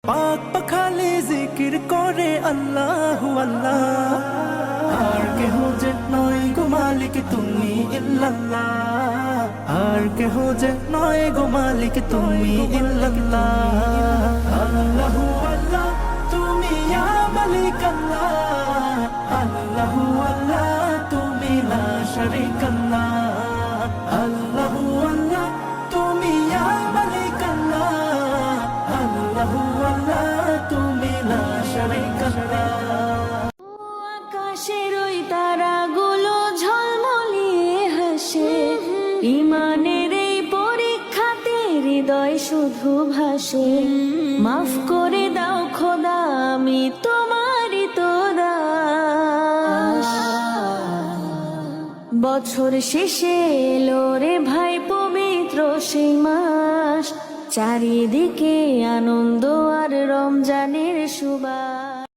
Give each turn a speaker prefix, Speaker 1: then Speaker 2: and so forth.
Speaker 1: পাক পাখালি জিকির করে আল্লাহু আল্লাহ, আর কেহ যে নয় গো মালিক তুমি ইল্লাল্লাহ, আর কেহ যে নয় গো মালিক তুমি ইল্লাল্লাহ। আল্লাহু আল্লাহ তুমি ইয়া মালিক আল্লাহ, আল্লাহু আল্লাহ তুমি লা শারীকা আল্লাহ, আল্লাহু আল্লাহ তুমি ইয়া মালিক আল্লাহ, আল্লাহু আল্লাহ তুমি লা শারীকা আল্লাহ।
Speaker 2: আকাশের ওই তারাগুলো ঝলমলিয়ে হাসে, ইমানের এই পরীক্ষাতে হৃদয় শুধু ভাসে। মাফ করে দাও খোদা আমি তোমারই তো দাস। বছর শেষে এলো রে ভাই পবিত্র সেই মাস, চারিদিকে আনন্দ আর রমজানের সুবাস।